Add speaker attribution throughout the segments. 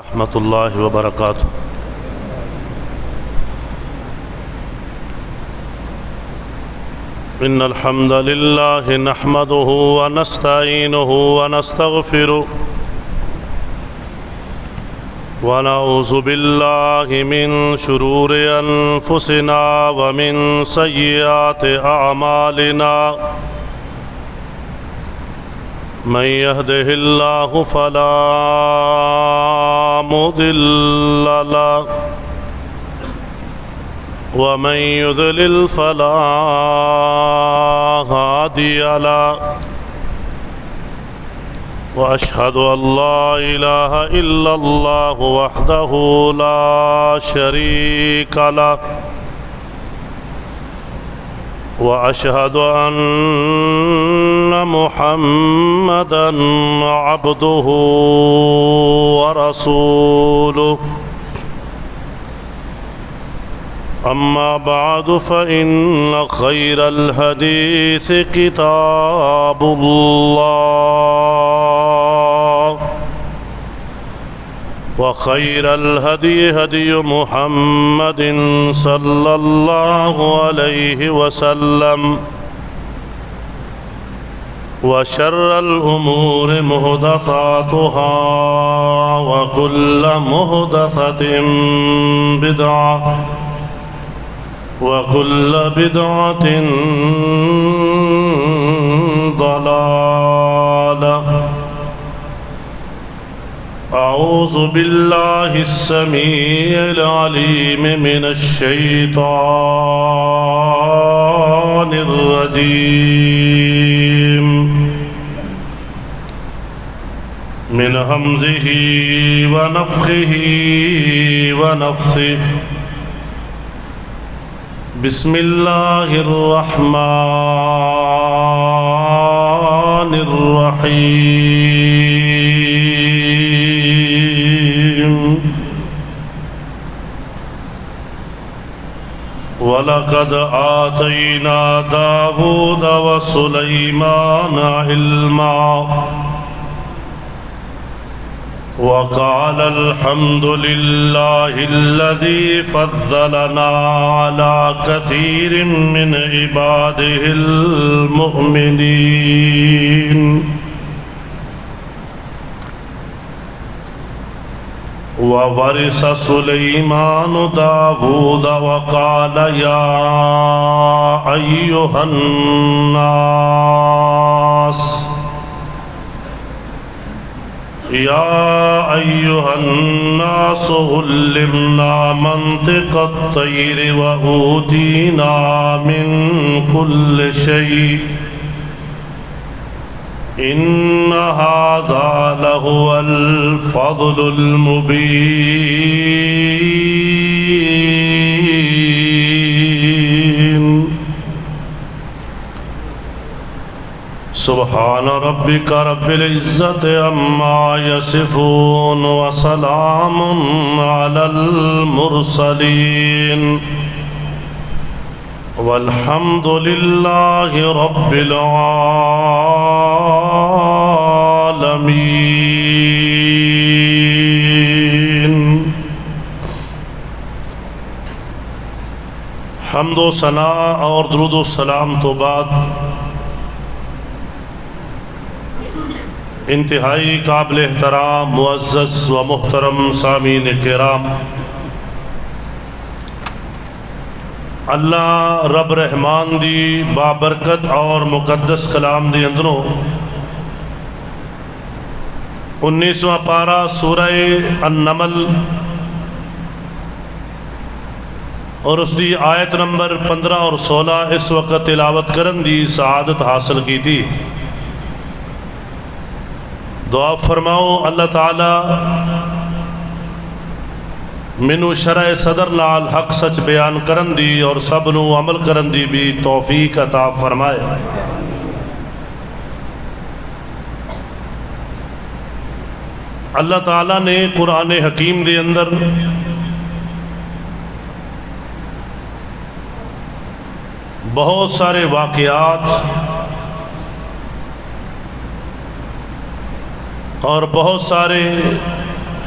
Speaker 1: رحمۃ اللہ وبرکاتہ۔ ان الحمد للہ نحمده ونستعینه ونستغفره ونعوذ باللہ من شرور انفسنا ومن سیئات اعمالنا من يهده الله فلا مضل له ومن يضلل فلا هادي له وأشهد أن لا إله إلا الله وحده لا شريك له وأشهد أن محمدًا عبده ورسوله أما بعد فإن خير الحديث كتاب الله وخير الهدي هدي محمد صلى الله عليه وسلم وشر الأمور محدثاتها وكل محدثة بدعة وكل بدعة ضلالة أعوذ بالله السميع العليم من الشيطان الرجيم من همزه ونفخه ونفثه بسم الله الرحمن الرحيم وَلَقَدْ آتَيْنَا دَاوُودَ وَسُلَيْمَانَ عِلْمًا وقال الحمد لله الذي فضلنا على كثير من عباده المؤمنين وورث سليمان داود وقال يا أيها الناس علمنا منطق الطير وأوتينا من كل شيء إن هذا لهو الفضل المبين سبحان ربك رب العزة عما يصفون وسلام على المرسلين والحمد لله رب العالمين۔ حمد و ثنا اور درود و سلام تو بعد انتہائی قابل احترام معزز و محترم سامعین کرام، اللہ رب رحمان دی بابرکت اور مقدس کلام دی اندروں 19واں پارہ سورہ النمل اور اس دی آیت نمبر 15 اور 16 اس وقت تلاوت کرن دی سعادت حاصل کی تھی۔ دعا فرماؤ اللہ تعالی منو شرع صدر نال حق سچ بیان کرن دی اور سب نو عمل کرن دی بھی توفیق عطا فرمائے۔ اللہ تعالیٰ نے قرآن حکیم دے اندر بہت سارے واقعات اور بہت سارے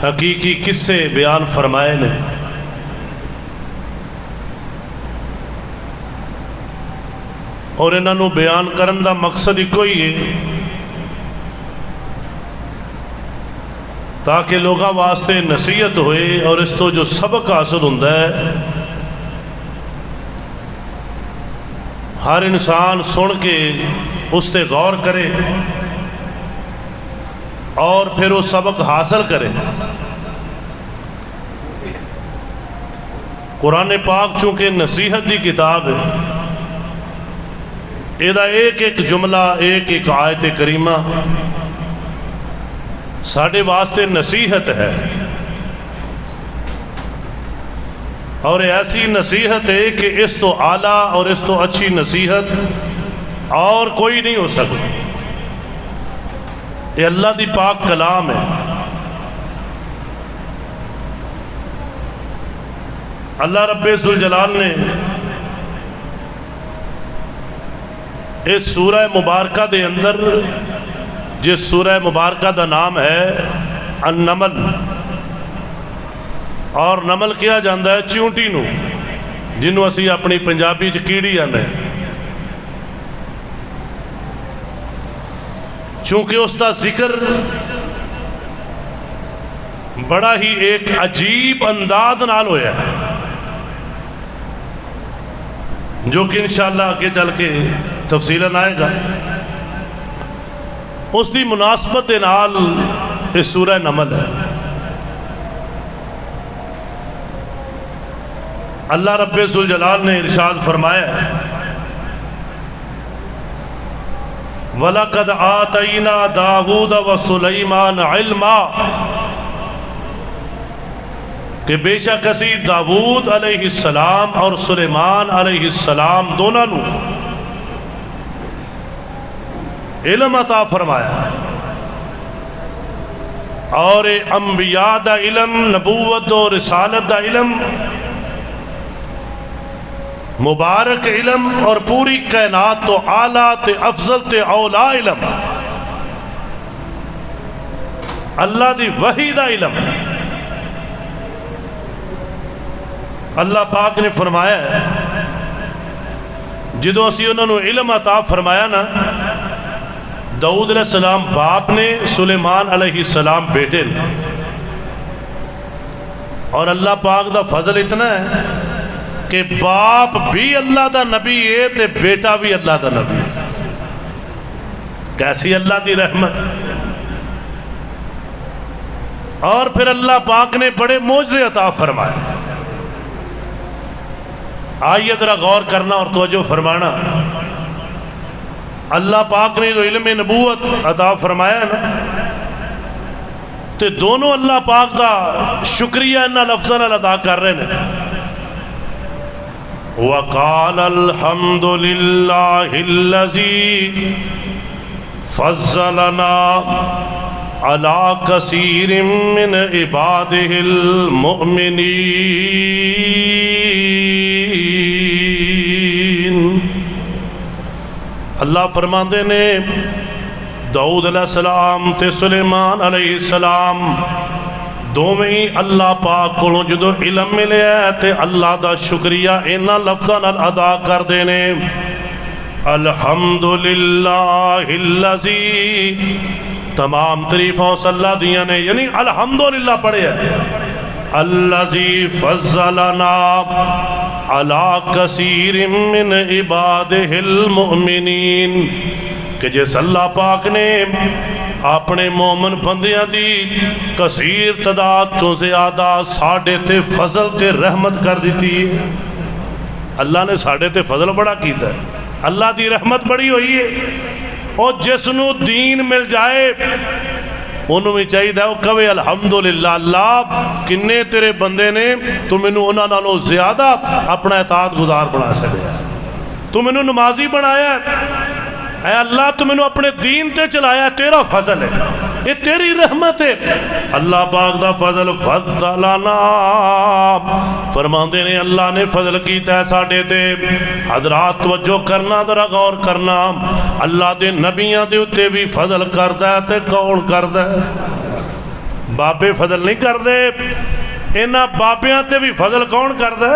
Speaker 1: حقیقی قصے بیان فرمائے نے. اور انہوں بیان کرن دا مقصد ہی کوئی ہے تاکہ لوگاں واسطے نصیحت ہوئے اور اس تو جو سبق حاصل ہوتا ہے ہر انسان سن کے اس تے غور کرے اور پھر وہ سبق حاصل کرے. قرآن پاک چونکہ نصیحت دی کتاب ہے، ایدہ ایک ایک جملہ ایک ایک آیت کریمہ ساڑھے واسطے نصیحت ہے، اور ایسی نصیحت ہے کہ اس تو اعلیٰ اور اس تو اچھی نصیحت اور کوئی نہیں ہو سکتا. یہ اللہ دی پاک کلام ہے. اللہ رب ذوالجلال نے اس سورہ مبارکہ دے اندر، جس سورہ مبارکہ دا نام ہے النمل، اور نمل کیا جاندہ ہے چیونٹی نو، جنہوں اسی اپنی پنجابی کیڑی آنے. چونکہ اس دا ذکر بڑا ہی ایک عجیب انداز نال ہویا ہے، جو کہ انشاءاللہ آگے چل کے تفصیلاً آئے گا. اس دی مناسبت دے نال اس سورہ نمل ہے. اللہ رب ذوالجلال نے ارشاد فرمایا ہے وَلَقَدْ آتَيْنَا دَاوُودَ وَسُلَيْمَانَ عِلْمًا، کہ بے شک اسی داود علیہ السلام اور سلیمان علیہ السلام دونوں نو علم عطا فرمایا. اور انبیاء دا علم، نبوت و رسالت دا علم، مبارک علم، اور پوری کائنات تو اعلیٰ تے افضل تے اولا علم اللہ دی وحی دا علم. اللہ پاک نے فرمایا ہے جدو اسی انہوں نے علم عطا فرمایا نا، داؤد علیہ السلام باپ نے، سلیمان علیہ السلام بیٹے نے. اور اللہ پاک دا فضل اتنا ہے کہ باپ بھی اللہ دا نبی ہے تے بیٹا بھی اللہ دا نبی ہے. کیسی اللہ دی رحمت. اور پھر اللہ پاک نے بڑے معجزے عطا فرمائے. آئیے ذرا غور کرنا اور توجہ فرمانا. اللہ پاک نے جو علم نبوت عطا فرمایا نا، تو دونوں اللہ پاک دا شکریہ انہا لفظاً ادا کر رہے ہیں. وَقَالَ الْحَمْدُ لِلَّهِ الَّذِي فَضَّلَنَا عَلَىٰ كَثِيرٍ مِّنْ عِبَادِهِ الْمُؤْمِنِينَ. اللہ فرماندے نے داؤد علیہ السلام تے سلیمان علیہ السلام دو میں ہی اللہ پاک کو جدو علم ملے ہے تے اللہ دا شکریہ انہا لفظاً ادا کر دینے. الحمدللہ اللذی، تمام تعریفوں سے اللہ دیا نے، یعنی الحمدللہ پڑھے ہے. اللذی فضلنا علی کثیر من عبادہ المؤمنین، کہ جس اللہ پاک نے اپنے مومن بندیاں دی کثیر تعداد تو زیادہ ساڑھے تے فضل تے رحمت کر دیتی. اللہ نے ساڑھے تے فضل بڑا کیتا ہے، اللہ دی رحمت بڑی ہوئی ہے. اور جس نو دین مل جائے انہوں میں چاہیے تھا وہ کہے الحمدللہ، اللہ کنے تیرے بندے نے تو منو انہاں نالوں زیادہ اپنا اطاعت گزار بنا سکے، تو منو نمازی بنایا ہے، اے اللہ تو منو اپنے دین تے چلایا، تیرا فضل ہے، یہ تیری رحمت ہے. اللہ پاک دا فضل فضلنا، فرماندے نے اللہ نے فضل کیتا ہے ساڑھے تے. حضرات توجہ کرنا، ذرا غور کرنا، اللہ دے نبیاں دے اتے بھی فضل کردہ ہے تے کون کردہ ہے؟ بابے فضل نہیں کر دے، انہاں بابیاں تے بھی فضل کون کر دے؟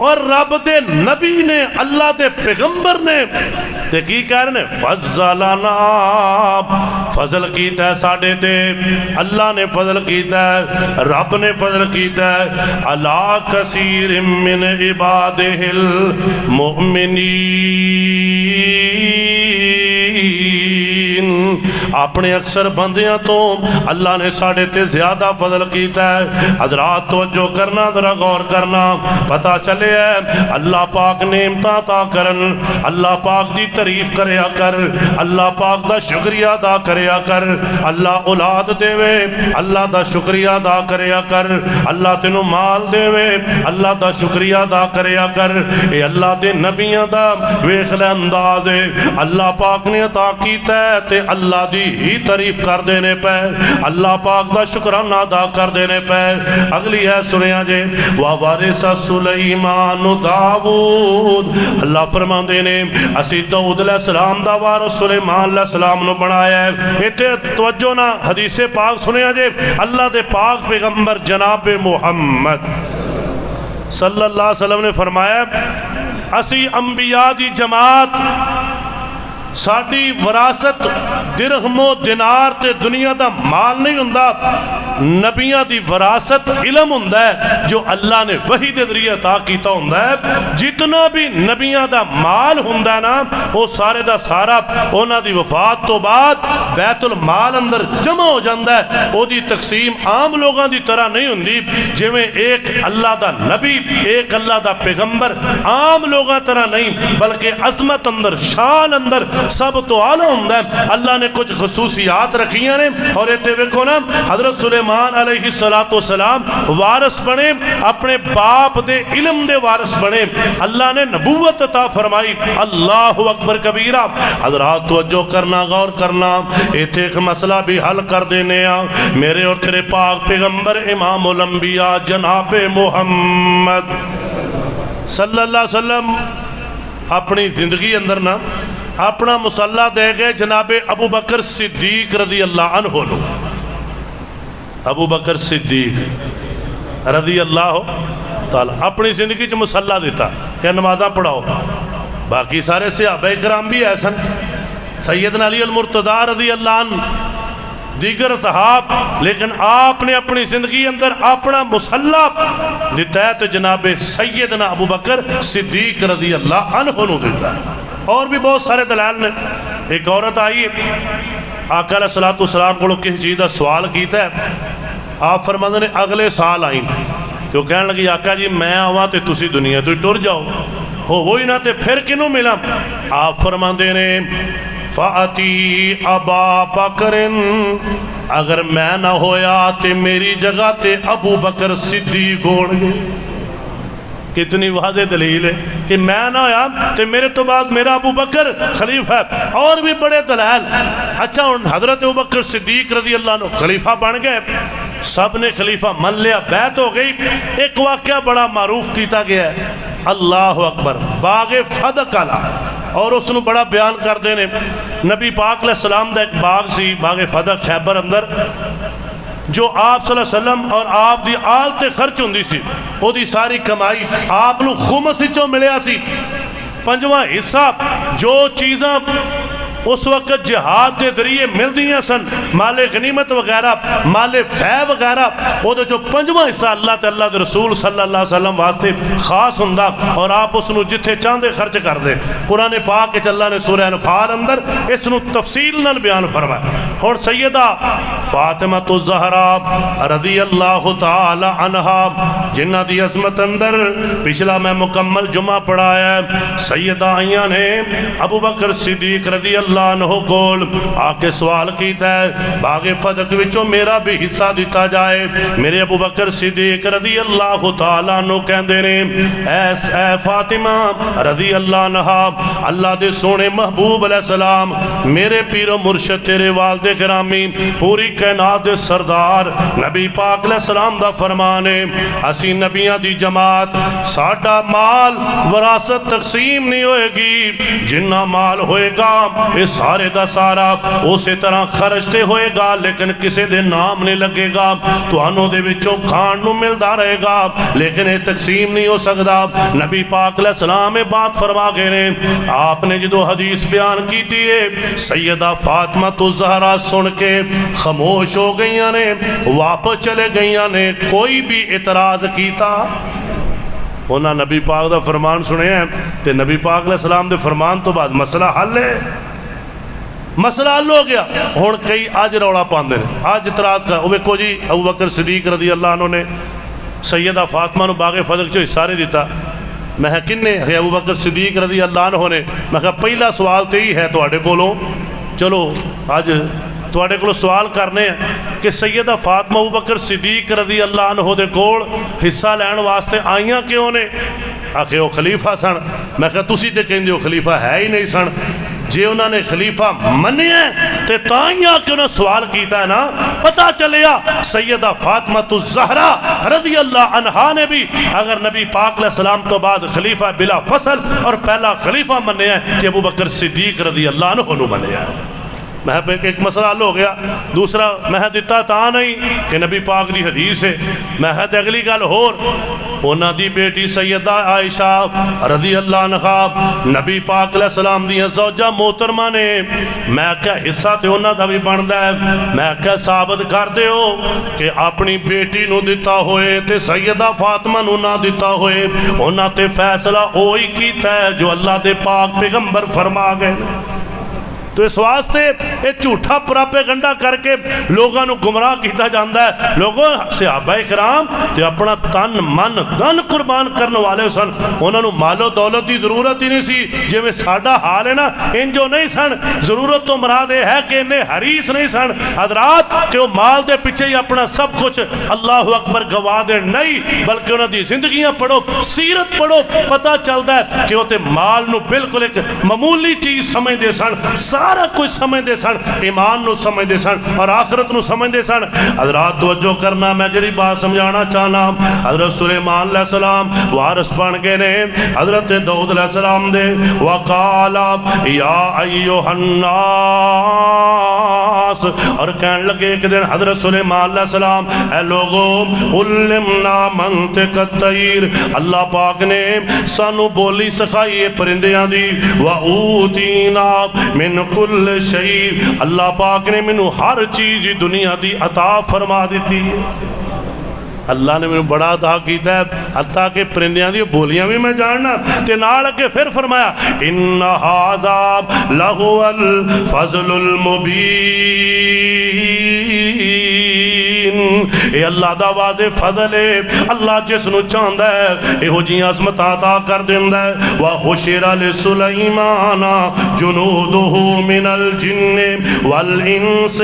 Speaker 1: اور رب دے نبی نے، اللہ دے پیغمبر نے تے کی کہہ رہے ہیں؟ فضلنا، فضل کیتا ہے ساڑھے تے، اللہ نے فضل کیتا ہے، رب نے فضل کیتا ہے علی کثیر من عبادہ المؤمنین، اپنے اکثر بندیاں تو اللہ نے ساڑھے تے زیادہ فضل کیتا ہے۔ حضرات توجہ کرنا، ذرا غور کرنا، پتہ چلے ہے اللہ پاک نعمتاں عطا کرن، اللہ پاک دی تعریف کریا کر، اللہ پاک دا شکریہ ادا کریا کر، اللہ اولاد دے وے اللہ دا شکریہ ادا کریا کر، اللہ تینوں مال دے وے اللہ دا شکریہ ادا کریا کر، اے اللہ دے نبیاں دا ویکھ لے انداز ہے، اللہ پاک نے عطا کیتا ہے تے اللہ دی ہی تعریف کر دینے پہ، اللہ پاک دا شکرانہ ادا کر دینے پہ۔ اگلی ہے سنیا جے وَوَارِثَ سُلَيْمَانُ داود، اللہ فرمان دینے اسی داؤد علیہ السلام دا وارث سلیمان علیہ السلام نو بنایا ہے۔ ایتے توجہ نہ، حدیث پاک سنیا جے اللہ دے پاک پیغمبر جناب محمد صلی اللہ علیہ وسلم نے فرمایا اسی انبیاء دی جماعت ساڑی وراثت درہم و دینار تے دنیا دا مال نہیں ہوندا، نبیاں دی وراثت علم ہوندا ہے جو اللہ نے وحی دے ذریعے عطا کیتا ہوندا ہے۔ جتنا بھی نبیاں دا مال ہوندا ہے نا وہ سارے دا سارا انہاں دی وفات تو بعد بیت المال اندر جمع ہو جاندا ہے، وہ دی تقسیم عام لوگاں دی طرح نہیں ہوندی، جویں ایک اللہ دا نبی ایک اللہ دا پیغمبر عام لوگاں طرح نہیں بلکہ عظمت اندر شان اندر سب تو اعلیٰ ہوندا ہے۔ اللہ نے کچھ خصوصیات رکھیاں نے اور ایتے ویکھو نا حضرت سلیمان علیہ السلام وارث بنے، اپنے باپ دے علم دے وارث بنے، اللہ نے نبوت عطا فرمائی۔ اللہ اکبر کبیرہ۔ حضرات توجہ کرنا، غور کرنا، ایتھے ایک مسئلہ بھی حل کر دینے میرے اور تیرے پاک پیغمبر امام الانبیاء جناب محمد صلی اللہ علیہ وسلم اپنی زندگی اندر نا اپنا مصلح دے گئے جناب ابو بکر صدیق رضی اللہ عنہ لو۔ ابو بکر صدیق رضی اللہ تعالی اپنی زندگی چ مصلح دیتا کہ نمازاں پڑھاؤ، باقی سارے صحابہ کرام بھی ایسن، سیدنا علی المرتضی رضی اللہ عنہ دیگر صحاب، لیکن آپ نے اپنی زندگی اندر اپنا مصلح دیتا ہے تو جناب سیدنا ابو بکر صدیق رضی اللہ عنہ نو دیتا ہے۔ اور بھی بہت سارے دلائل نے۔ ایک عورت آئی آقا علیہ السلام کو کسی چیز کا سوال کیتا ہے، آپ فرماندے نے اگلے سال آئیں تو کہنے لگی آقا جی میں آواں تے تسی دنیا تو ٹر جاؤ، ہو وہی نہ تے پھر کنوں ملا؟ آپ فرماندے نے فاتی ابا بکر، اگر میں نہ ہویا تے میری جگہ تے ابو بکر صدیق ہون گے۔ کتنی واضح دلیل ہے کہ میں نہ ہویا تے میرے تو بعد میرا ابو بکر خلیفہ ہے۔ اور بھی بڑے دلائل۔ اچھا حضرت ابو بکر صدیق رضی اللہ عنہ خلیفہ بن گئے، سب نے خلیفہ من لیا، بیعت ہو گئی۔ ایک واقعہ بڑا معروف کیتا گیا ہے، اللہ اکبر، باغ فدق علا، اور اس نے بڑا بیان کر دینے نبی پاک علیہ السلام دا ایک باغ سی، باغ فدق خیبر اندر، جو آپ صلی اللہ علیہ وسلم اور آپ دی آلتے خرچ ہوندی سی، وہ دی ساری کمائی آپ نو خمس چوں ملیا سی، پنجواں حصہ جو چیزاں اس وقت جہاد کے ذریعے مل دیاں سن، مال غنیمت وغیرہ، مال فے وغیرہ، وہ جو پنجواں حصہ اللہ تے اللہ دے رسول صلی اللہ علیہ وسلم واسطے خاص ہوندا اور آپ اس نو جتھے چاندے خرچ کر دے۔ قرآن پاک وچ اللہ نے سورہ انفال اندر اس نو تفصیل نال بیان فرمایا۔ اور سیدہ فاطمہ الزہرا رضی اللہ تعالی عنہا جنہ دی عظمت اندر پچھلا میں مکمل جمعہ پڑھایا ہے، سیدہ آئیاں نے ابو بکر صدیق رضی اللہ عنہ کول آکے سوال کیتا ہے باغ فدق وچوں میرا بھی حصہ دیتا جائے۔ میرے ابو بکر صدیق رضی اللہ تعالیٰ عنہ کہندے نے اے فاطمہ رضی اللہ عنہ، اللہ دے سونے محبوب علیہ السلام، میرے پیر و مرشد تیرے والد گرامی، پوری کائنات دے سردار نبی پاک علیہ السلام دا فرمانے اسی نبیاں دی جماعت ساڈا مال وراثت تقسیم نہیں ہوئے گی، جنہ مال ہوئے گا یہ سارے دا سارا اسی طرح خرچتے ہوئے گا لیکن کسی دے نام نہیں لگے گا، تو انہوں دے وچوں کھان نو ملدا رہے گا لیکن یہ تقسیم نہیں ہو سکتا۔ نبی پاک علیہ السلام بات فرما گئے نے، آپ نے جدو حدیث بیان کی تھی سیدہ فاطمہ الزہرا سن کے خاموش ہو گئیاں نے، واپس چلے گئیاں نے، کوئی بھی اعتراض کیتا انہاں نبی پاک دا فرمان سنے ہیں تے نبی پاک علیہ السلام دے فرمان تو بعد مسئلہ حل ہے، مسئلہ حل ہو گیا۔ ہن کئی آج روڑا پاندے نے، آج اعتراض کر، وہ دیکھو جی ابو بکر صدیق رضی اللہ عنہ نے سیدہ فاطمہ نو باغ فضل چو حصہ نہیں دیتا۔ میں کن نے ابو بکر صدیق رضی اللہ عنہ نے، میں کہا پہلا سوال تو ہی ہے تواڈے کولوں، چلو آج تواڈے کولوں سوال کرنے ہیں کہ سیدہ فاطمہ ابو بکر صدیق رضی اللہ عنہ دے کول حصہ لین واسطے آئیاں کیوں نے؟ آخے وہ خلیفہ سن۔ میں کہا تسی تے کہندے ہو خلیفہ ہے ہی نہیں سن، جے انہوں نے خلیفہ منیا تے تائیاں کہ انہوں سوال کیتا ہے نا، پتہ چلیا سیدہ فاطمہ الزہرا رضی اللہ عنہا نے بھی اگر نبی پاک علیہ السلام تو بعد خلیفہ بلا فصل اور پہلا خلیفہ منیا ہے کہ ابو بکر صدیق رضی اللہ عنہ منیا ہے۔ میں پہ ایک مسئلہ حل ہو گیا۔ دوسرا میں دیتا تا نہیں کہ نبی پاک دی حدیث ہے، میں اگلی گل ہور انہاں دی بیٹی سیدہ عائشہ رضی اللہ عنہا نبی پاک علیہ السلام دی زوجہ محترمہ نے، میں کیا حصہ تے انہاں دا بھی بندا ہے، میں کیا ثابت کر دے ہو کہ اپنی بیٹی نو دیتا ہوئے تے سیدہ فاطمہ نو نہ دیتا ہوئے، انہاں تے فیصلہ وہی کیتا ہے جو اللہ دے پاک پیغمبر فرما گئے۔ تو اس واسطے یہ جھوٹا پراپیگنڈا کر کے لوگوں کو گمراہ کیتا جاندہ ہے۔ لوگوں صحابہ کرام تے اپنا تن من دن قربان کرنے والے سن، انہوں نے مال و دولت کی ضرورت ہی نہیں سی جی میں ساڑھا حال ہے نا، ان جو نہیں سن ضرورت تو مراد ہے کہ انہیں حریص نہیں سن حضرات کہ وہ مال دے پیچھے ہی اپنا سب کچھ اللہ اکبر گوا دے نہیں، بلکہ انہوں دی زندگیاں پڑھو، سیرت پڑھو، پتہ چلتا ہے کہ وہ تے مال نو بالکل ایک معمولی چیز سمجھ دے سن، سارا کچھ سمجھ دے سن، ایمان نو سمجھ دے سن اور آخرت نو سمجھ دے سن۔ حضرات توجہ کرنا، میں جڑی بات سمجھانا چاہنا، حضرت سلیمان علیہ السلام وارث بن گئے نے حضرت داؤد علیہ السلام دے، وقالا یا ایوہ الناس، اور کہنے لگے ایک دن حضرت سلیمان علیہ السلام، اے لوگوں علمنا منطق الطیر، اللہ پاک نے سانو بولی سکھائی پرندیاں دی، وَأُوتِينَا مِن کل شیء، اللہ پاک نے منو ہر چیز دنیا دی عطا فرما دیتی۔ اللہ نے میں بڑا عطا کیتا ہے، حتیٰ کہ پرندیاں دی بولیاں بھی میں جاننا، تے نال کے پھر فرمایا ان ھذا لہو الفضل المبین، اے اللہ دا وعدے فضل ہے، اللہ جس نو چاہندا ہے اے ہو جی عظمت عطا کر دیندا ہے۔ وَحُشِرَ لِسُلَيْمَانَ جُنُودُهُ مِنَ الْجِنِّ وَالْإِنسِ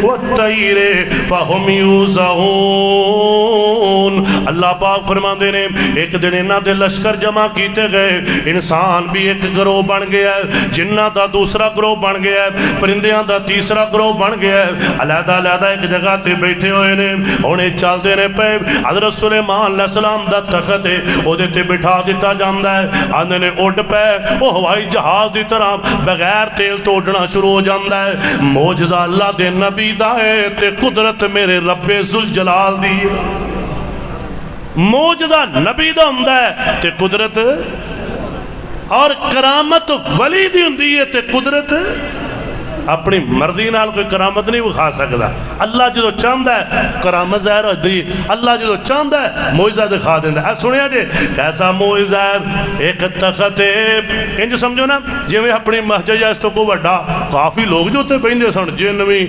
Speaker 1: وَالطَّيْرِ فَهُمْ يُوزَعُونَ، اللہ پاک فرماندے نے ایک دن انہاں دے لشکر جمع کیتے گئے، انسان بھی ایک گروہ بن گیا ہے، جنہ دا دوسرا گروہ بن گیا ہے، پرندیاں دا تیسرا گروہ بن گیا ہے، علیحدہ علیحدہ ایک جگہ تے بیٹھے ہوئے نے، انہیں چلتے نے پہ حضرت سلیمان علیہ السلام دا تخت ہے وہ دیتے بٹھا دیتا جاندہ ہے، آندھے نے اٹھ پہ وہ ہوائی جہاز دی طرح بغیر تیل تو اٹھنا شروع ہو جاندہ ہے۔ موجزہ اللہ دے نبی دا ہے تے قدرت میرے رب ذوالجلال دی، موجزہ نبی دا ہندہ ہے تے قدرت، اور کرامت ولی دی ہندی ہے تے قدرت اپنی مرضی نال کوئی کرامت نہیں بکھا سکتا۔ اللہ جدو چاہتا ہے کرامت ظاہر ہوتی ہے، اللہ جدو چاہتا ہے معجزہ دکھا دیتا ہے۔ سنیا جی کیسا معجزہ ہے، ایک تخت ہے، انج سمجھو نا جی میں اپنی مسجد جائے اس تو کو بڑا کافی لوگ جو تے پہندے سن، جن بھی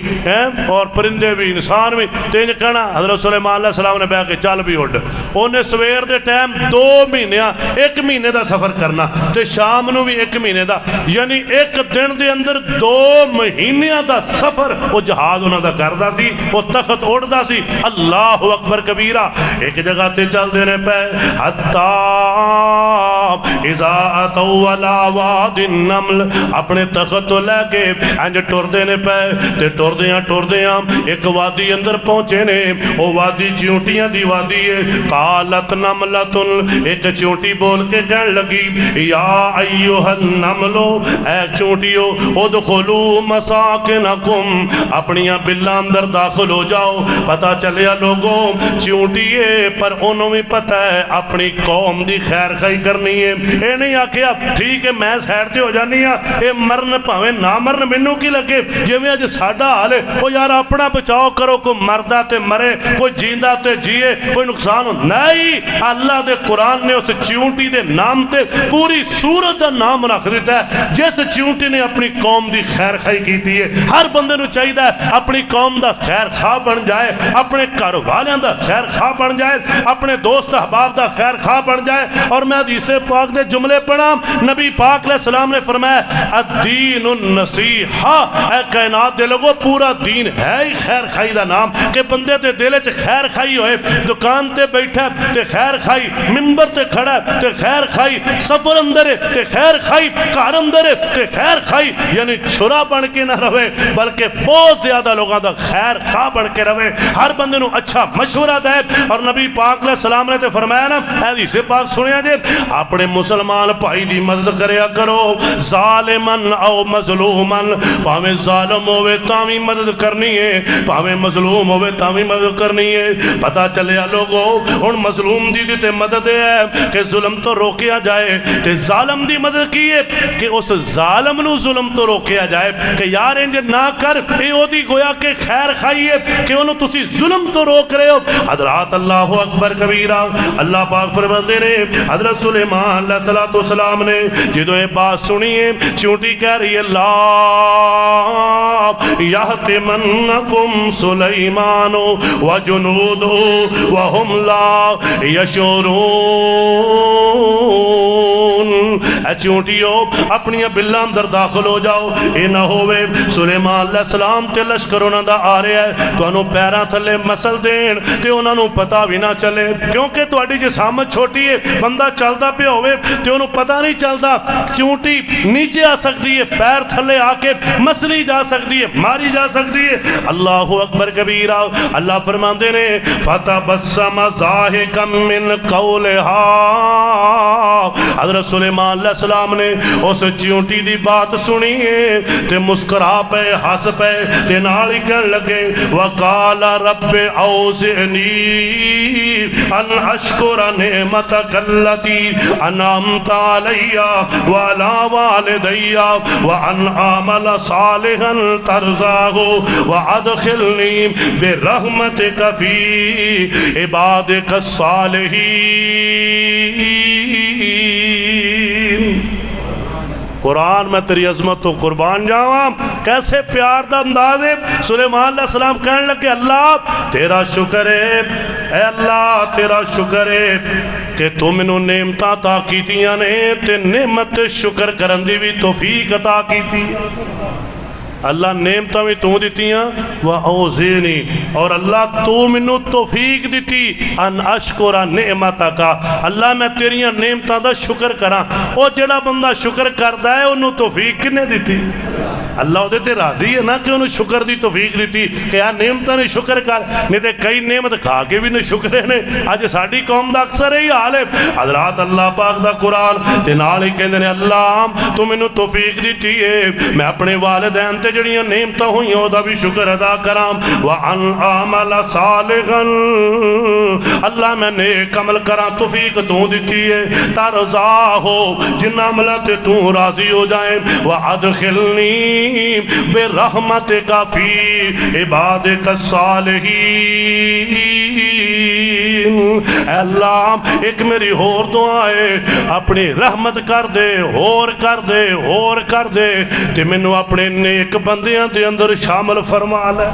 Speaker 1: اور پرندے بھی انسان بھی، تے انج کہنا حضرت سلیمان علیہ السلام نے بیٹھ کے چل بھی اٹھ، انہیں سویر دے ٹائم 2 مہینے 1 مہینے دا سفر کرنا تے شام نو بھی 1 مہینے دا، یعنی ایک دن دے اندر 2 مہینیاں دا سفر وہ جہاز انہاں دا کردا سی، وہ تخت اڑدا سی۔ اللہ اکبر کبیرہ، ایک جگہ تے چل دینے پہ حتیٰ اذا اتوا علی واد النمل اپنے تخت تو لے کے انج ٹردے نے پے تے ٹردیاں ایک وادی اندر پہنچے نے او وادی چیونٹیاں دی وادی ہے قالت نملۃ ایک چیونٹی بول کے کہن لگی یا ایھا النمل اے چیونٹیو ادخلوا مساکنکم اپنیاں بلاں اندر داخل ہو جاؤ پتہ چلیا لوگوں چیونٹی ہے پر انہوں بھی پتہ ہے اپنی قوم دی خیر خائی کرنی ہے اے نہیں آکھیا ٹھیک ہے میں سیڈ تے ہو جانی ہاں اے مرن پاویں نہ مرن مینوں کی لگے جویں اج ساڈا حال ہے او یار اپنا بچاؤ کرو کوئی مردا تے مرے کوئی جیندا تے جیے کوئی نقصان ہو نہیں اللہ دے قرآن نے اس چیونٹی دے نام تے پوری سورت دا نام رکھ دیتا ہے جس چیونٹی نے اپنی قوم دی خیر خائی کیتی ہے ہر بندے نو چاہیے اپنی قوم دا خیر خواہ بن جائے اپنے گھر والیاں دا خیر خواہ بن جائے اپنے دوست احباب دا خیر خواہ بن جائے اور میں حدیث پاک دے جملے پڑھا نبی پاک علیہ السلام نے فرمایا الدین النصیحہ اے کائنات دے لوگو پورا دین ہے ہی خیر خائی دا نام کہ بندے تے دل وچ خیر خائی ہوئے دکان تے بیٹھا تے خیر خائی منبر تے کھڑا تے خیر خائی سفر اندر تے خیر خائی گھر اندر تے خیر خائی یعنی چھرا بن کے نہ رہے بلکہ بہت زیادہ لوگاں دا خیر خواہ بن کے رہے ہر بندے نو اچھا مشورہ دے اور نبی پاک علیہ السلام نے تے فرمایا نا حدیث پاک سنیا جے اپنے مسلمان بھائی دی مدد کریا کرو ظالمن او مظلومن پاویں ظالم ہوئے تاویں مدد کرنی ہے پاویں مظلوم ہوئے تاویں مدد کرنی ہے پتہ چلیا لوگوں ہن مظلوم دی تے مدد ہے کہ ظلم تو روکیا جائے تے ظالم دی مدد کی ہے کہ اس ظالم نو ظلم تو روکیا جائے کہ یار انج نہ کر اے او دی گویا کہ خیر خائی ہے کہ انہوں تسی ظلم تو روک رہے ہو حضرات اللہ اکبر کبیرہ اللہ پاک فرماندے نے حضرت سلیمان علیہ السلام نے جدو یہ بات سنی ہے چونٹی کہہ رہی ہے لا یحتمنکم سلیمان وجنود وهم لا یشعرون اے چونٹیو اپنی بلہ اندر داخل ہو جاؤ اے نہ ہوئے سلیمان علیہ السلام تے لشکر انہاں دا آ رہا ہے تو انہوں پیران تھلے مسل دین تے انہوں نے پتہ بھی نہ چلے کیونکہ تواڈی جسامت چھوٹی ہے بندہ چلتا پہ ہوئے تے انہوں پتہ نہیں چلتا چونٹی نیچے آ سکتی ہے پیر تھلے آ کے مسلی جا سکتی ہے ماری جا سکتی ہے اللہ اکبر کبیرہ اللہ فرماندے نے فتبسم ضاحکا من قولها حضرت سلیمان علیہ السلام نے اس چونٹی دی بات سنی ہے تے مسکرا پہ ہس پہ تے نال کہن لگے وقال رب اوزعنی ان اشکر نعمتک التی انعمت علی وعلی والدی وان اعمل صالحا ترضاه وادخلنی برحمتک فی عبادک الصالحین قرآن میں تیری عظمت تو قربان جاواں کیسے پیار دا انداز ہے سلیمان علیہ السلام کہنے لگے اللہ تیرا شکر ہے اے اللہ تیرا شکر ہے کہ تو منو نعمتاں عطا کیتیاں نے تے نعمت شکر کرن دی بھی توفیق عطا کیتی اللہ نعمتاں بھی تو دیتیاں وَأَوْزِعْنِي اور اللہ تو منو توفیق دیتی ان اشکر نعمتک اللہ میں تیریاں نعمتاں دا شکر کراں او جڑا بندہ شکر کردا ہے انہوں توفیق کنے دیتی اللہ دے تے راضی ہے نا کہ انہوں شکر دی توفیق دیتی کہ یہاں نعمتاں نے شکر کر نہیں تے کئی نعمت کھا کے بھی نے شکرے نے آج ساڑی قوم دا اکثر ہی حال ہے حضرات اللہ پاک دا قرآن تے نال ہی کہندے نے اللہ تو منو توفیق دیتی ہے میں اپنے والدین تے جڑیاں نعمتاں ہوئیں او دا بھی شکر ادا کرام وَأَنْ عَمَلَ صَالِحًا اللہ میں نیک عمل کراں توفیق تو دیتی ہے ترضا ہو جن عملہ تے تو راضی ہو جائیں وَأَدْخِلْنِي برحمتک فی عبادک الصالحین اے اللہ ایک میری اور دعا ہے اپنی رحمت کر دے اور کر دے تے منو اپنے نیک بندیاں دے اندر شامل فرما لے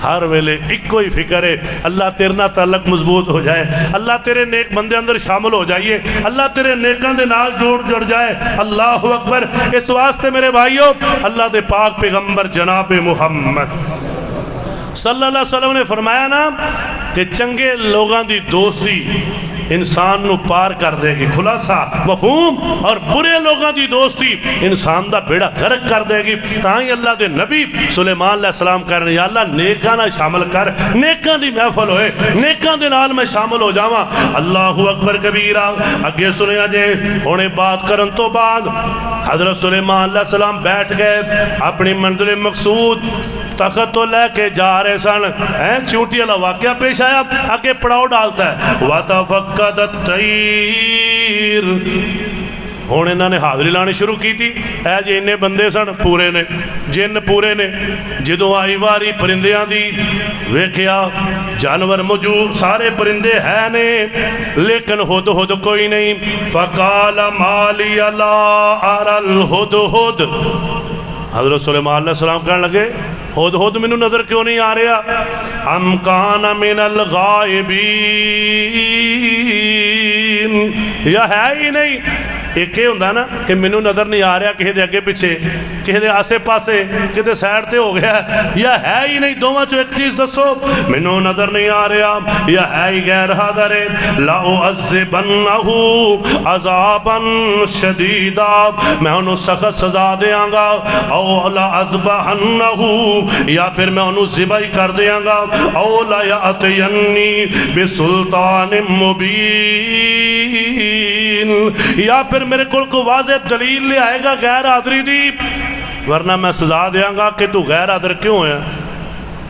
Speaker 1: ہر ویلے ایک کوئی فکر ہے اللہ تیرنا تعلق مضبوط ہو جائے اللہ تیرے نیک بندے اندر شامل ہو جائیے اللہ تیرے نیکان دے نال جڑ جائے اللہ اکبر اس واسطے میرے بھائیوں اللہ دے پاک پیغمبر جناب محمد صلی اللہ علیہ وسلم نے فرمایا نا کہ چنگے لوگاں دی دوستی انسان نو پار کر دے گی. خلاصہ مفہوم. اور برے لوگاں دی دوستی انسان دا بیڑا غرق کر دے گی. تاں اللہ دے نبی سلیمان علیہ السلام کرنے یا اللہ نیکاں نہ شامل کر, نیکاں دی محفل ہوئے, نیکاں دے نال میں شامل ہو جاواں. اللہ اکبر کبیرہ. اگے سنیا جے ہونے بات کرن تو بعد حضرت سلیمان علیہ السلام بیٹھ گئے اپنی منزل مقصود تخت تو لے کے جا رہے سن. چونٹی والا واقعہ پیش آیا, آگے پڑاؤ ڈالتا ہے. وَتَفَقَّدَ الطَّيْرُ. ہوں انہوں نے حاضری لانی شروع کی تھی. اے جی انہیں بندے سن پورے نے, جن پورے نے. جدوں آئی واری پرندیاں دی ویکھیا جانور موجود سارے پرندے ہے نے لیکن ہدہد کوئی نہیں. فَقَالَ مَا لِيَ لَا أَرَى الْهُدْهُدْ. حضرت سلیمان علیہ السلام کہنے لگے ہدہد منو نظر کیوں نہیں آ رہا؟ ام کان من الغائبین, یا ہے ہی نہیں. ایک یہ ہوندہ نا کہ منو نظر نہیں آ رہا کسی دے اگے پیچھے, کسی دے آسے پاسے, کسی سائڈ تے ہو گیا, یا ہے ہی نہیں. دوواں چو ایک چیز دسو. منو نظر نہیں آ رہا یا ہے ہی غیر حاضر. لَأُعَذِّبَنَّهُ عَذَابًا شَدِيدًا, میں انہوں سخت سزا دیاں گا. او لَأَذْبَحَنَّهُ, یا پھر میں انہوں ذبح کر دیاں گا. او لَيَأْتِيَنِّي بِسُلْطَانٍ مُبِينٍ, یا پھر میرے کو واضح دلیل لے آئے گا غیر حاضری دی, ورنہ میں سزا دیاں گا کہ تو غیر حاضر کیوں ہے.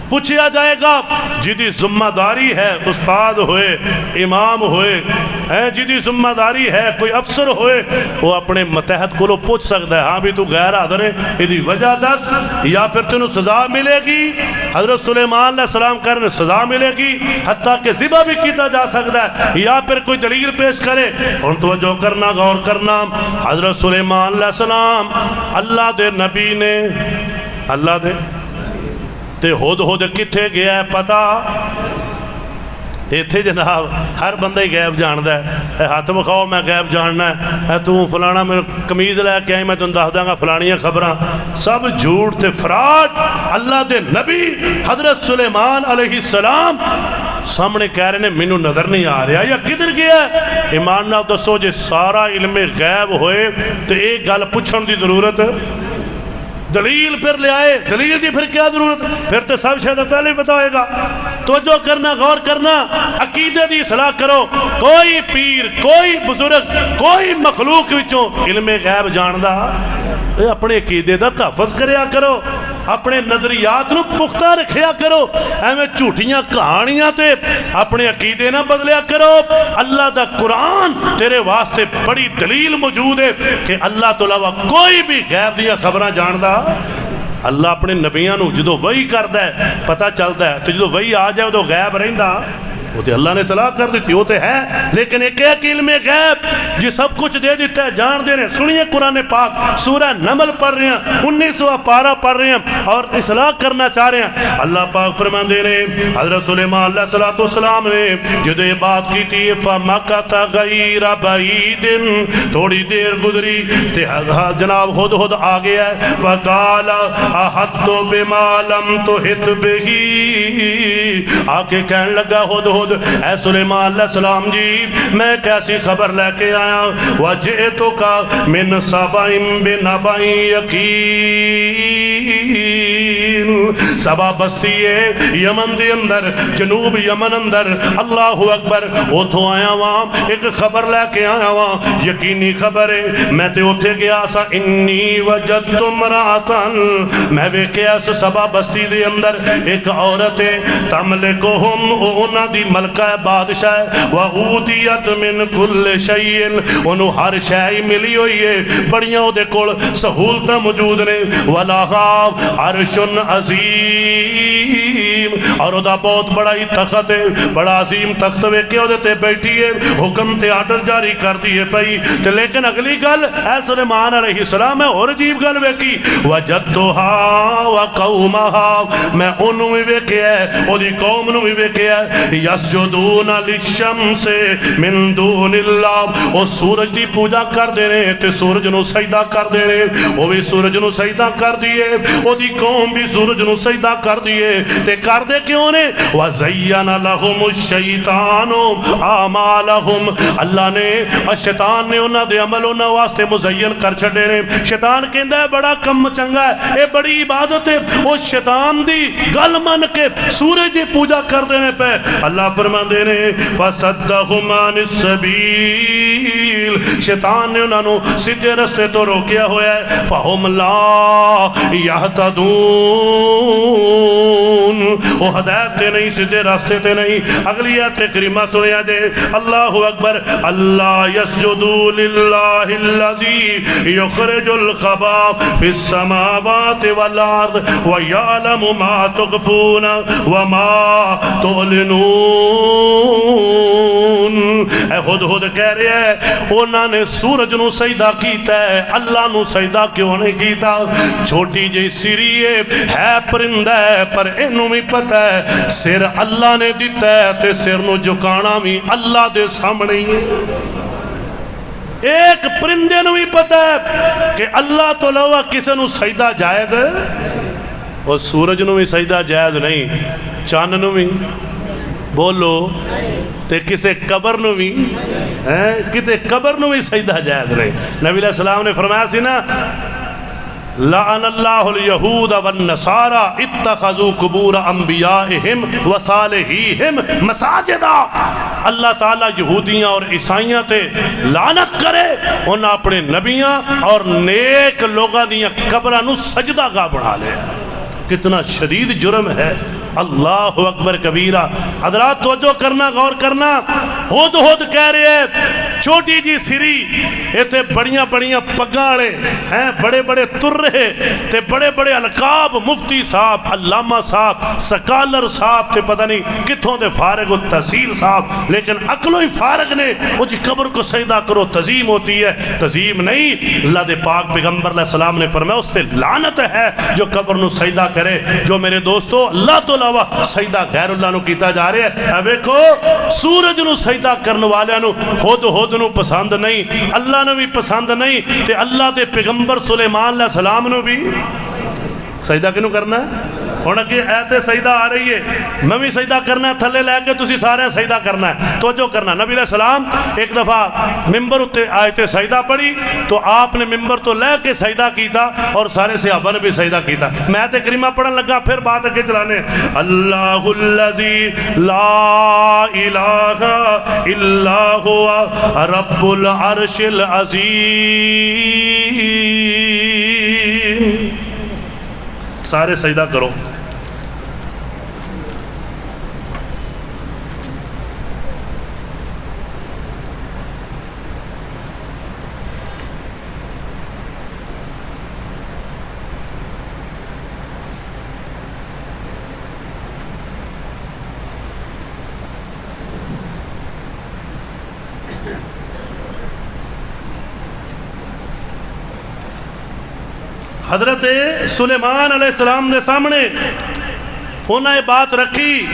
Speaker 1: پوچھیا جائے گا جدی ذمہ داری ہے, استاد ہوئے, امام ہوئے, جدی ذمہ داری ہے, کوئی افسر ہوئے, وہ اپنے متحد کو پوچھ سکتا ہے ہاں بھی تو غیر حاضر ہے, یہ وجہ دس, یا پھر تینوں سزا ملے گی. حضرت سلیمان علیہ السلام کرنے سزا ملے گی, حتیٰ کہ ذبح بھی کیتا جا سکتا ہے, یا پھر کوئی دلیل پیش کرے. اور توجہ کرنا, غور کرنا. حضرت سلیمان علیہ السلام اللہ دے نبی نے, اللہ دے تے ہدہد کتھے گیا ہے پتا؟ ایتھے جناب ہر بندہ ہی غیب جاندا ہے. اے ہاتھ بکھاؤ میں غیب جاننا ہے, اے تو فلانا میں قمیض لے کے آئی میں تم دس داں گا فلانیاں خبراں, سب جھوٹ تے فراڈ. اللہ دے نبی حضرت سلیمان علیہ السلام سامنے کہہ رہے ہیں مینوں نظر نہیں آ رہا یا کدھر گیا ہے. ایمان نال دسو جے سارا علم غیب ہوئے تو ایک گل پوچھن دی ضرورت, دلیل پھر لے آئے, دلیل دی پھر کیا ضرورت, پھر تو سب شاید پہلے بتا ہوئے گا. توجہ کرنا, غور کرنا, عقیدے دی اصلاح کرو. کوئی پیر, کوئی بزرگ, کوئی مخلوق وچوں علم غیب جاندا, اپنے عقیدے دا تحفظ کریا کرو, اپنے نظریات نو پختہ رکھیا کرو. ایویں جھوٹیاں کہانیاں تے اپنے عقیدے نہ بدلیا کرو. اللہ دا قرآن تیرے واسطے بڑی دلیل موجود ہے کہ اللہ تو علاوہ کوئی بھی غیب دیا خبراں جاندا. اللہ اپنے نبیاں نو جدو وحی کردا ہے پتہ چلتا ہے, تو جدو وحی آ جائے تو غیب رہندا, وہ تو اللہ نے اطلاع کر دیتی, وہ تو ہے. لیکن ایک ہے کہ علم غیب جی سب کچھ دے دیتا ہے, جان دے رہے ہیں. سنیے قرآن پاک سورہ نمل پڑھ رہے ہیں, 19واں پارہ پڑھ رہے ہیں اور اصلاح کرنا چاہ رہے ہیں. اللہ پاک فرمان دے رہے ہیں حضرت سلیمان علیہ السلام نے جدو یہ بات کی تھی فَمَكَثَ غَيْرَ بَعِيدٍ, تھوڑی دیر گزری تے جناب ہدہد آ گیا ہے. فَقَالَ أَحَطْتُ بِمَا لَمْ تُحِطْ بِهِ, آ کے کہنے لگا ہدہد اے سلیمان علیہ السلام جی میں کیسی خبر لے کے آیا. وَجِئْتُكَ مِنْ سَبَإٍ بِنَبَإٍ یقین, سبا بستی ہے یمن دے اندر, جنوب یمن اندر. اللہ اکبر, اتھو آیا وہاں ایک خبر لے کے آیا وہاں, یقینی خبر ہے. میں تے اتھے گیا سا انی وجدت امرأتن, میں ویکھیا اس سبا بستی دے اندر ایک عورت ہے, تملکہم, اونا دی ملکہ بادشاہ, وَعُوتِیَت مِن کُلِّ شَيْءٍ, انہوں ہر شے ملی ہوئی ہے, بڑیاں دے کول سہولتاں موجود نے. وَلَهَا عَرْشٌ عظیم, اور وہ دا بہت بڑا ہی تخت ہے, بڑا عظیم تخت ویکھے وہ تے بیٹھی ہے, حکم تے آرڈر جاری کر دیئے پئی. لیکن اگلی گل اے سلیمان علیہ السلام ہے اور عجیب گل ویکھی. وَجَدْتُهَا وَقَوْمَهَا, میں انہوں بھی ویکھے ہے وہ دی قوم نو بھی ویکھے ہے. یسجدون للشمس من دون اللہ, وہ سورج دی پوجا کر دے رہے تے سورج نو سجدہ کر دے رہے, وہ بھی سورج نو سجدہ کر دیئے, وہ دی قوم بھی سورج نو سجدہ کر دیے تے کر دے کیوں نے وَزَيَّنَ لَهُمُ الشَّيْطَانُ آمَالَهُمْ اللہ نے شیطان نے انہاں دے عمل انہاں واسطے مزین کر چھڑے نے شیطان کہندا ہے بڑا کم چنگا ہے اے بڑی عبادت ہے وہ شیطان دی گل من کے سورج دی پوجا کر دینے پہ اللہ فرماندے نے فَصَدَّهُمْ عَنِ السَّبِيلِ شیطان نے انہاں نو سیدھے رستے تو روکیا ہوا ہے فَهُمْ لَا يَهْتَدُونَ وہ ہدایت تے نہیں سیدھے راستے تے نہیں اگلی آیت کریمہ سنیا جے اللہ اکبر اللہ يسجدوا للہ الذی یخرج الخبا فی السماوات والارض ویعلم ما تخفون وما تعلنون اے خود کہہ رہے ہیں انہوں نے سورج نو سجدہ کیتا ہے اللہ نو سجدہ کیوں نہیں کیتا چھوٹی جی سری ہے پرندہ ہے پر انہوں بھی پتہ ہے سر اللہ نے دیتا ہے تے سر نو جھکانا بھی اللہ دے سامنے ہی ہے ایک پرندے نو بھی پتہ ہے کہ اللہ تو لوا کسے نو سجدہ جائز ہے اور سورج نو بھی سجدہ جائز نہیں چاند نو بھی بولو تے کسے قبر نو بھی کتے قبر نو بھی سجدہ جائز نہیں نبی علیہ السلام نے فرمایا سی نا لعن اللہ الیہود والنصارى اتخذوا قبور انبیائہم وصالحیہم مساجدہ اللہ تعالیٰ یہودیاں اور عیسائیاں تے لعنت کرے انہاں اپنے نبیاں اور نیک لوگاں دیاں قبراں نو سجدہ گاہ بڑھا لے کتنا شدید جرم ہے اللہ اکبر کبیرہ حضرات توجہ کرنا غور کرنا ہود کہہ رہے ہیں چھوٹی جی سری تے بڑیاں بڑیاں پگاڑے ہیں بڑے بڑے ترے تے بڑے بڑے القاب مفتی صاحب علامہ صاحب سکالر صاحب تے پتہ نہیں کتھوں دے فارغ و تحصیل صاحب لیکن عقلوں ہی فارغ نے وہ جی قبر کو سجدہ کرو تعظیم ہوتی ہے تعظیم نہیں اللہ دے پاک پیغمبر علیہ السلام نے فرمایا اس تے لعنت ہے جو قبر نو سجدہ کرے جو میرے دوستو اللہ تو علاوہ سجدہ غیر اللہ نو کیتا جا رہے ہیں ویکھو سورج نو سجدہ کرنے والے نو ہود نو پسند نہیں اللہ نو بھی پسند نہیں تے اللہ دے پیغمبر سلیمان علیہ السلام نو بھی سجدہ کینوں کرنا ہے ہونا کہ ایت سجدہ آ رہی ہے میں بھی سجدہ کرنا ہے تھلے لے کے تسی سارے سجدہ کرنا ہے توجہ کرنا نبی علیہ السلام ایک دفعہ ممبر اتے آیت سجدہ پڑھی تو آپ نے ممبر تو لے کے سجدہ کیتا اور سارے صحابہ نے بھی سجدہ کیتا میں آیت کریمہ پڑھن لگا پھر بات اگے چلانے اللہ الذی لا الہ الا هو رب العرش العظیم سارے سجدہ کرو حضرت سلیمان علیہ السلام نے سامنے انہوں نے بات رکھی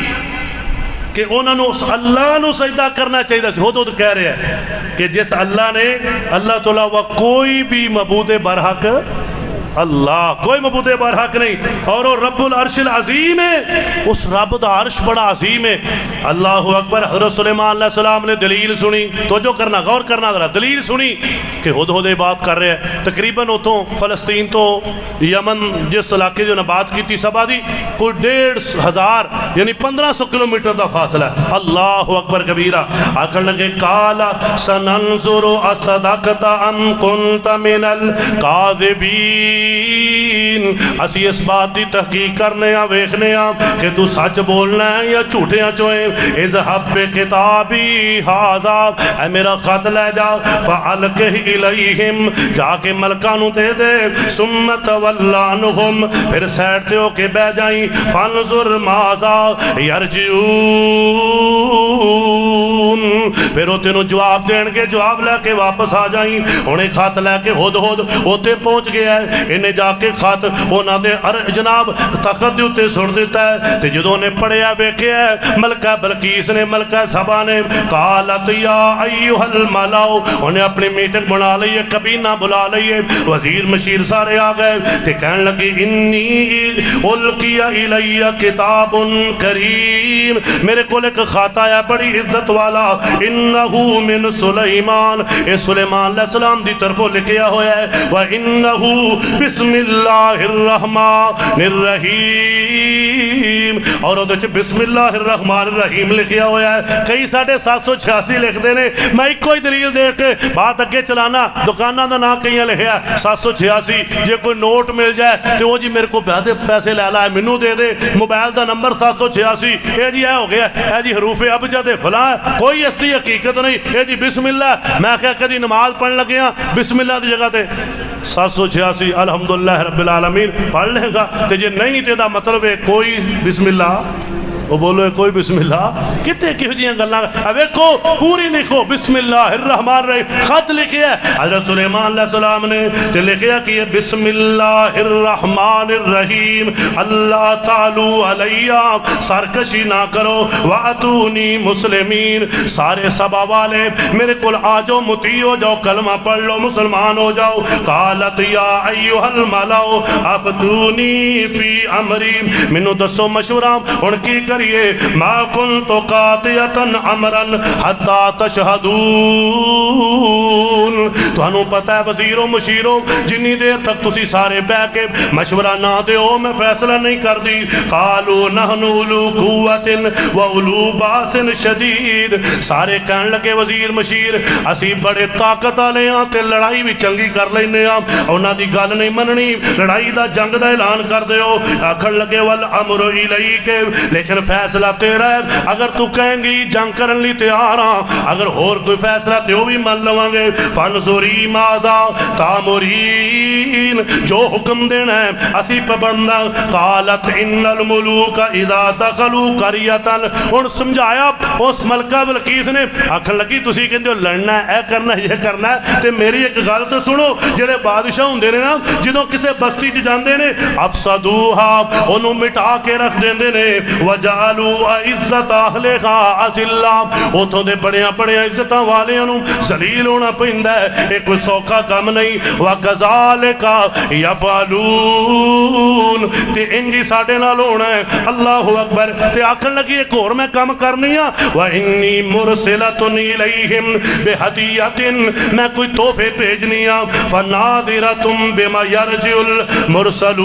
Speaker 1: کہ انہوں نے اس اللہ نو سجدہ کرنا چاہیے ہود کہہ رہے ہیں کہ جس اللہ نے اللہ تعالیٰ وہ کوئی بھی معبود برحق اللہ کوئی معبود برحق نہیں اور وہ رب العرش العظیم ہے اس رب دا عرش بڑا عظیم ہے اللہ اکبر حضرت سلیمان علیہ السلام نے دلیل سنی توجہ کرنا غور کرنا ذرا دلیل سنی کہ ہود بات کر رہے ہیں تقریباً اتوں فلسطین تو یمن جس علاقے جو بات کی تھی سب آدھی کوئی 1,500 یعنی 1500 کلومیٹر دا فاصلہ ہے اللہ اکبر کبیرہ آکر لگے کالا سننظر اصدقت ام کنت من القاذبین اسی اس بات دی تحقیق کرنے ہیں ویکھنے ہیں کہ تو سچ بولنا ہے یا جھوٹے چوئیں اذهب بکتابی ھذا اے میرا خط لے جا فعلقہ الیہم جا کے ملکانوں دے دے ثم تول عنہم پھر سیٹتے ہو کے بہ جائیں فانظر ماذا یرجعون پھر وہ تینوں جواب دین گے، جواب لے کے واپس آ جائیں۔ انہیں خط لے کے ہد اوتے پہنچ گیا ہے، انہیں جا کے خط انہاں دے جناب تخت دے اوتے سن دیتا ہے۔ تے جدوں نے پڑھیا ویکھیا ہے ملکہ بلقیس نے، ملکہ سبا نے، قالت یا ایھا الملأ، انہیں اپنی میٹنگ بنا لئیے، کابینہ بلا لئیے، وزیر مشیر سارے آ گئے تے کہنے لگے انی القی الی کتاب کریم، میرے کو ایک خط آیا بڑی عزت والا، انہ من سلیمان، اے سلیمان علیہ السلام دی طرفوں لکھیا ہویا ہے، وَإِنَّهُ بسم اللہ الرحمن الرحیم، اور وہ بسم اللہ الرحمن الرحیم لکھیا ہویا ہے۔ کئی 786 لکھ دینے، میں ایک کوئی دلیل دے کے بات اگے چلانا، دکانہ دا نام کہیں لکھیا 786، جے کوئی نوٹ مل جائے تو وہ جی میرے کو پیسے لے لائے منو دے دے، موبائل دا نمبر 786، اے جی ہو گیا، اے جی حروف ابجد فلاں، کوئی اصلی حقیقت نہیں، اے جی بسم اللہ، میں کہا کدی نماز پڑھن لگیا بسم اللہ دی جگہ تے 786 الحمدللہ رب العالمین پڑھ لے گا، تے جے نہیں تے دا مطلب ہے کوئی بسم اللہ، وہ بولو کوئی بسم اللہ، کتے کی ہوجیاں گلنا، اب ایکو پوری لکھو بسم اللہ الرحمن الرحیم، خط لکھیا ہے حضرت سلیمان علیہ السلام نے، تے لکھیا کہ یہ بسم اللہ الرحمن الرحیم، اللہ تعالی علیہ، سرکشی نہ کرو، وَأَتُونِي مسلمین، سارے سبا والے میرے کل آجو مطیع ہو جاؤ، کلمہ پڑھ لو، مسلمان ہو جاؤ۔ قالت یا ایھا الملأ افتونی فی امری، منو دسو مشورہ ان کی کریے، ما کنت قاطعتا امرا حتی تشہدون، تو انہوں پتہ ہے وزیروں مشیروں جنی دیر تک تسی سارے بے کے مشورہ نہ دیو میں فیصلہ نہیں کر دی۔ قالوا نحن اولو قوت و اولو باس شدید، سارے کہن لگے وزیر مشیر اسی بڑے طاقت والے ہاں تے لڑائی بھی چنگی کر لینے ہاں، انہاں دی گل نہیں مننی، لڑائی دا جنگ دا اعلان کر دیو۔ آکھن لگے والامر الیک، لیکن فیصلہ تیرا ہے، اگر تو کہیں گی جنگ کرن لی تیار ہاں، اگر اور کوئی فیصلہ تیو بھی من لواں گے، فانظری ماذا تامرین، جو حکم دینا ہے اسی پابندہ۔ قالت ان الملوک اذا دخلوا قریۃ، ان سمجھایا اس ملکہ بلقیس نے، آکھن لگی تسی کہندے ہو لڑنا ہے، اے کرنا ہے، یہ کرنا ہے، تے میری ایک گل تو سنو، جڑے بادشاہ ہوندے نے نا جدوں کسے بستی چ جاندے نے افسدوها، انہوں مٹا کے رکھ دیندے نے، وجعلوا عزت اہلھا اذلہ، اوتھوں دے بڑیاں بڑیاں عزتاں والیاں نوں ذلیل ہونا پیندا ہے، یہ کوئی سوکھا کام نہیں۔ وَكَذَلِكَ يَفْعَلُونَ، تے انجی ساڈے نال ہونا ہے۔ اللہ اکبر، تے آکھن لگی ایک اور میں کام کرنی ہاں، وَإِنِّي مُرْسِلَةٌ إِلَيْهِمْ بِهَدِيَّةٍ، میں کوئی تحفے بھیجنی ہاں، فَنَاظِرَةٌ بِمَا يَرْجِعُ الْمُرْسَلُونَ،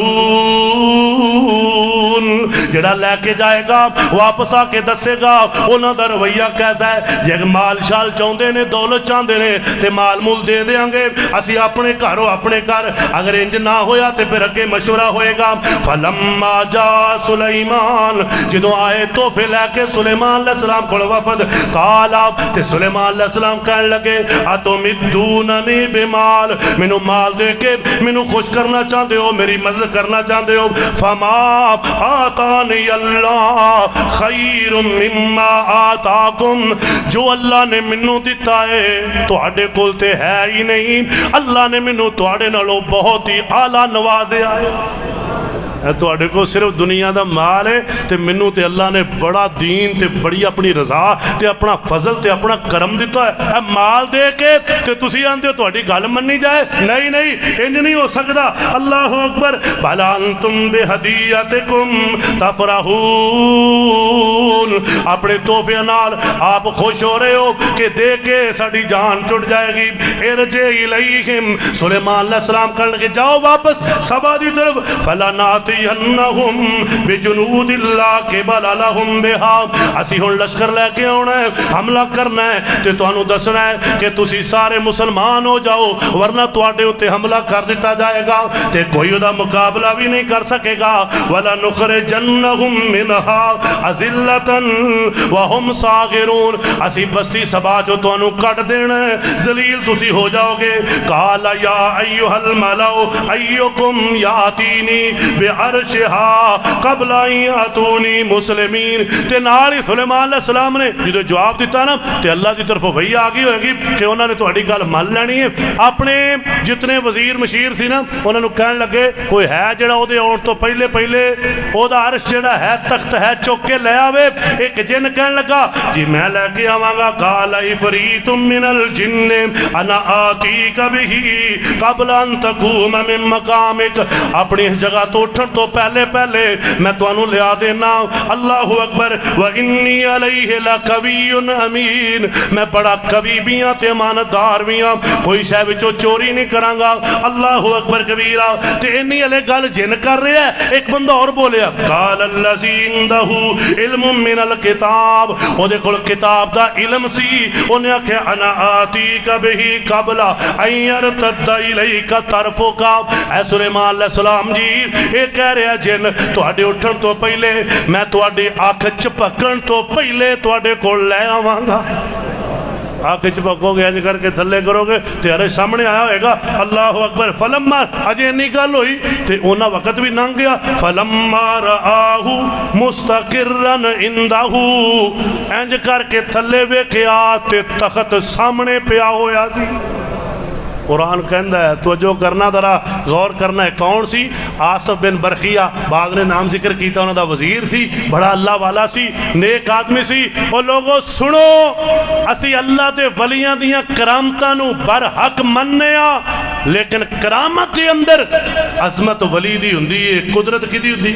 Speaker 1: جڑا لے کے جائے گا واپس آ کے دسے گا انہاں دا رویہ کیسا ہے، جے مال شال چاہندے نے، دولت چاہندے نے تے مال مول دے دیاں گے، اسی اپنے گھروں اپنے گھر، اگر انج نہ ہویا تے پھر اگے مشورہ ہوئے گا۔ فلما جاء سلیمان، جدوں آئے تحفے لے کے سلیمان علیہ السلام کو وفد، قالا، تے سلیمان علیہ السلام کہنے لگے اتمدوننی بمال، مینو مال دے کے مینو خوش کرنا چاہتے ہو، میری مدد کرنا چاہتے ہو، فما آتانی اللہ خیر مما آتاکم، جو اللہ نے منو دیتا ہے تو آڈے کولتے ہے ہی نہیں، اللہ نے منو تو آڈے نالو بہت ہی اعلیٰ نوازے آئے، تو آڈے کو صرف دنیا دا مال ہے، تے منو تے اللہ نے بڑا دین تے بڑی اپنی رضا تے اپنا فضل تے اپنا کرم دیتا ہے، اے مال دے کے تے تسی آندے ہو تو آڈی گال مننی جائے، نہیں نہیں انج نہیں ہو سکتا۔ اللہ اکبر، بل انتم بہدیتکم تفرحون، اپنے تحفے نال آپ خوش ہو رہے ہو کہ دے کے ساڑی جان چھٹ جائے گی۔ ارجع الیہم، سلیمان علیہ السلام کرنے کے جاؤ واپس سبا دی طرف، فلاناتینہم بجنود اللہ قبل لہم بہا، اسی ہن لشکر لے کے آنا ہے، حملہ کرنا ہے تے تانوں دسنا ہے کہ تسی سارے مسلمان ہو جاؤ، ورنہ تواڈے اوتے حملہ کر دیتا جائے گا تے کوئی ادا مقابلہ بھی نہیں کر سکے گا۔ وَلَنُخْرِجَنَّهُم مِّنْهَا أَذِلَّةً وَهُمْ صَاغِرُونَ، اسی بستی سبا جو تانوں کٹ دینا ہے، ذلیل تسی ہو جاؤ گے۔ قَالَ يَا أَيُّهَا الْمَلَأُ أَيُّكُمْ يَأْتِينِي عرشها قبل ان یاتونی مسلمین۔ تے نال ہی سلیمان علیہ السلام نے جدو جواب دیتا نا تے اللہ دی طرف وحی آ گئی ہوئے گی کہ انہوں نے تہاڈی گل مان لینی ہے۔ اپنے جتنے وزیر مشیر سی نا انہوں نے کہن لگے کوئی ہے جڑا او دے آن تو پہلے پہلے او دا عرش جڑا ہے تخت ہے چوک کے لے آوے۔ ایک جن کہن لگا جی میں لے کے آواں گا۔ قال عفریت من الجن انا آتیک بہ قبل ان تقوم من مقامک، اپنی جگہ تو اٹھن تو پہلے پہلے میں تانوں لیا دینا۔ اللہ اکبر۔ وانی علیہ لقوی امین، میں بڑا قوی بھی ہاں تے امانتدار بھی ہاں، کوئی شے وچوں چوری نہیں کراں گا۔ اللہ اکبر کبیرہ۔ تے انی علیہ گل جن کر رہے ہیں۔ ایک بندہ اور بولیا قال الذی عنده علم من الکتاب، او دے کول کتاب دا علم سی، انہیں آکھیا انا آتیک بہ قبل ان یرتد الیک طرفک۔ اے سلیمان علیہ السلام جی یہ کہہ رہا جن تہاڈے اٹھن تو پہلے میں تہاڈی اکھ چپکن تو پہلے تہاڈے کول لے آواں گا۔ آنکھ چپکو گے انج کر کے تھلے کرو گے تیرے سامنے آیا ہوئے گا۔ اللہ اکبر۔ فلما اجے انی گل ہوئی تے اونا وقت بھی لنگ گیا۔ فلما رآہ مستقرا عندہ، انج کر کے تھلے ویکھیا تے تخت سامنے پیا ہویا سی۔ قرآن کہندہ ہے توجہ کرنا ذرا غور کرنا ہے کون سی؟ آصف بن برخیہ، بعد نے نام ذکر کیتا انہوں دا وزیر سی، بڑا اللہ والا سی، نیک آدمی سی۔ اور لوگوں سنو اسی اللہ دے ولیاں دیاں کرامتاں نو برحق مننیا، لیکن کرامت دے اندر عظمت ولی دی ہوندی ہے، قدرت کی دی ہوندی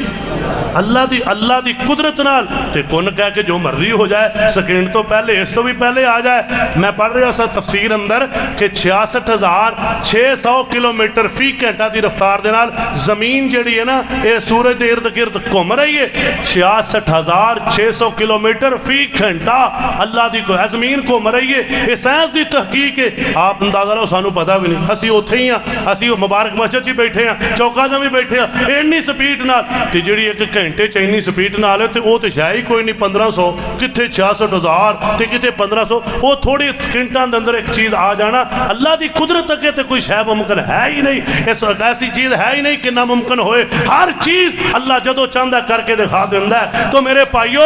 Speaker 1: اللہ دی قدرت نال تے کون کہہ کے جو مرضی ہو جائے، سیکنڈ تو پہلے اس تو بھی پہلے آ جائے۔ میں پڑھ رہا سا تفسیر اندر کہ 66,600 کلومیٹر فی گھنٹہ دی رفتار دے نال زمین جڑی ہے نا اے سورج دے ارد گرد گھوم رہی ہے۔ 66,600 کلومیٹر فی گھنٹہ اللہ دی زمین گھوم رہی ہے۔ یہ سائنس دی تحقیق ہے، آپ اندازہ لو سانو پتہ بھی نہیں، اسی اوتھے ہی ہاں، اسی مبارک مسجد جی بیٹھے ہیں، چوکا جا بھی بیٹھے ہیں، اینی سپیڈ نال تے جڑی ایک گھنٹے چ اینی سپیڈ نال ہے تے او تے شاید ہی کوئی نہیں 1500 کتے 66,000 تے کتے 1500، وہ تھوڑی سکنٹاں دے اندر ایک چیز آ جانا۔ اللہ دی قدرت اگے تے کوئی شے ممکن ہے ہی نہیں، ایسی چیز ہے ہی نہیں کہ ناممکن ہوئے۔ ہر چیز اللہ جدو چاہتا کر کے دکھا دینا ہے۔ تو میرے بھائیو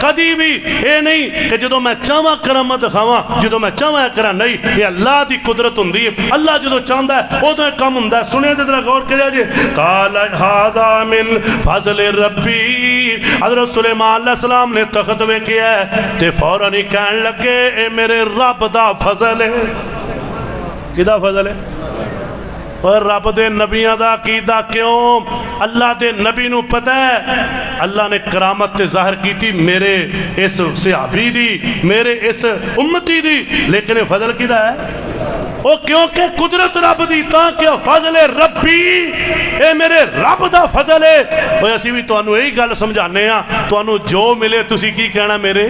Speaker 1: کدی بھی اے نہیں کہ جدو میں چاہواں کراں میں دکھاواں، جدو میں چاہواں کراں نہیں، یہ اللہ دی قدرت ہوندی ہے۔ اللہ جدو چاہتا ہے ادو کم ہوندا ہے۔ سنیا ذرا غور کریا جی۔ قال ھذا من فضل ربی، حضرت سلیمان علیہ السلام نے تخت ویکھیا ہے تے فوراً ہی کہن لگے اے میرے رب دا فضل ہے۔ کدا فضل ہے؟ اور رب دے نبیاں دا عقیدہ کیوں؟ اللہ دے نبی نو پتہ ہے اللہ نے کرامت تے ظاہر کی تھی میرے اس صحابی دی، میرے اس امتی دی، لیکن یہ فضل کدا ہے؟ وہ کیونکہ قدرت رب دی تا کیا فضل ربی، اے میرے رب دا فضل ہے۔ وہ اسی بھی توانو یہی گل سمجھانے ہاں، توانو جو ملے تسی کی کہنا میرے